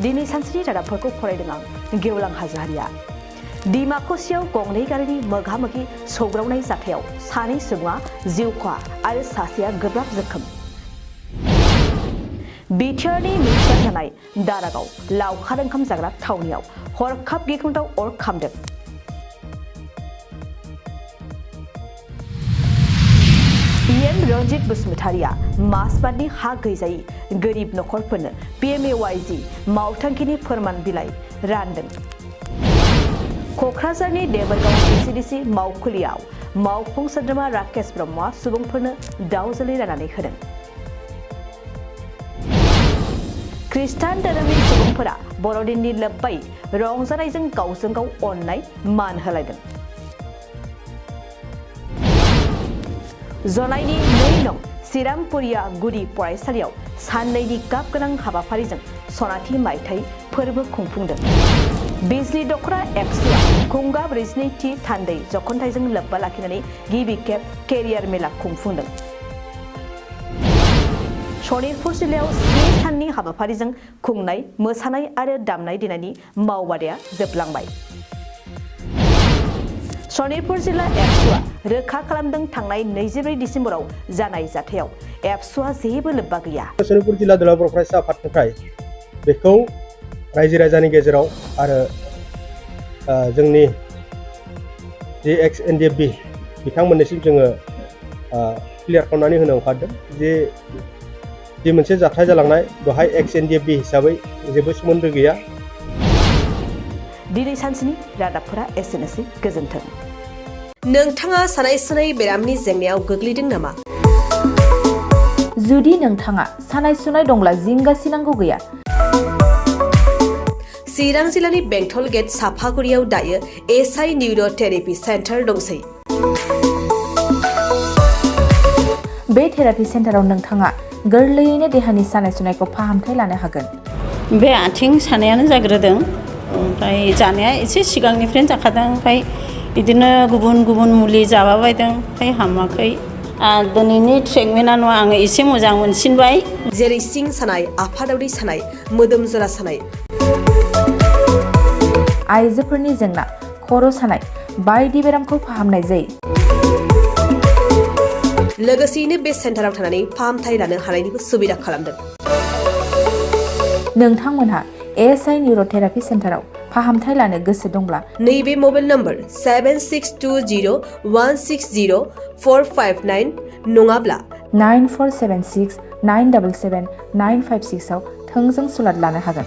दिनै सानसेनि रादाबफोरखौ फरायदों आं गेवलां हाजोहारिया। डिमाकुसियाव गंनै गारिनि मोगा-मोगि सौग्रावनाय जाथायाव सानै सुबुङा जिउ खहा आरो सासेया गोब्राब जोखोम। बिटिआरनि मिउचुवेल जानाय दारागाव लावखार ओंखाम जाग्रा थावनियाव हरखाब गिख्रंथाव अर खामदों। इएम रन्जित बसुमतारिया मासबादनि हा गैजायै गोरिब नखरफोरनो PMAYG मावथांखिनि फोरमान बिलाइ रानदों। क'क्राझारनि देबोरगाव DCDC मावखुलियाव मावफुं सोद्रोमा राकेश ब्रह्मआ सुबुंफोरनो दाउ जोलै राननानै होदों। खृष्टान धोरोमनि सुबुंफोरा बर'दिननि लोब्बायै रंजानायजों गावजों गाव अननाय मान होलायदों। जनायनि 2 नं सिरामपुरिया गुदि फरायसालियाव साननैनि गाब गोनां हाबाफारिजों सनाथि मायथाइ फोरबो खुंफुंदों। बिजली दख'रा एबसुआ खुंगा 42थि थान्दै जख'न्थाइजों लोब्बा लाखिनानै गिबि खेब केरियार मेला खुंफुंदों। सनितपुर जिल्लायाव 3 साननि हाबाफारिजों खुंनाय मोसानाय आरो दामनाय देनायनि मावबादाया जोबलांबाय। सनितपुर जिल्ला एबसुआ रोखा खालामदों थांनाय 24 डिसेम्बराव जानाय जाथायाव एबसुआ जेबो लोब्बा गैया। सनितपुर जिल्ला दुलाराय बर' फरायसा आफादनिफ्राय बेखौ रायजो राजानि गेजेराव आरो जोंनि जे XNDF बिथांमोननिसिम जोङो क्लियार खालामनानै होनो ओंखारदों जे मोनसे जाथाय जालांनाय बेवहाय XNDF हिसाबै जेबो सोमोन्दो गैया। दिनै सानसेनि रादाबफोरा एसेनोसै। गोजोन्थों। नोंथाङा सानाय सुनाय बेरामनि जेंनायाव गोग्लैदों नामा? जुदि नोंथाङा सानाय सुनाय दंब्ला जिंगासिनांगौ गैया। चिरां जिल्लानि बेंटल गेट साफागुरियाव दायो SI निउर'थेरापि सेन्टार दंसै। बे थेरापि सेन्टाराव नोंथाङा गोरलैयैनो देहानि सानाय सुनायखौ फाहामथाय लानो हागोन। बे आथिं सानायानो जाग्रोदों, ओमफ्राय जानाया एसे सिगांनिफ्रायनो जाखादों, ओमफ्राय बिदिनो गुबुन गुबुन मुलि जाबाबायदों, ओमफ्राय हामाखै। दिनैनि ट्रिटमेन्टआ नङा, आङो एसे मोजां मोनसिनबाय। जेरै सिं सानाय, आफादावदै सानाय, मोदोम जरा सानाय, आइजोफोरनि जेंना, खर' सानाय बायदि बेरामखौ फाहामनाय जायो। लोगोसेयैनो बे सेन्टाराव थानानै फाहामथाय लानो हानायनिबो सुबिदा खालामदों। नोंथांमोनहा SI निउर'थेरापि सेन्टाराव फाहामथाय लानो गोसो दंब्ला नैबे मबाइल नम्बर 7620160459 नङाब्ला 9476977956 आव थोंजों सुलाद लानो हागोन।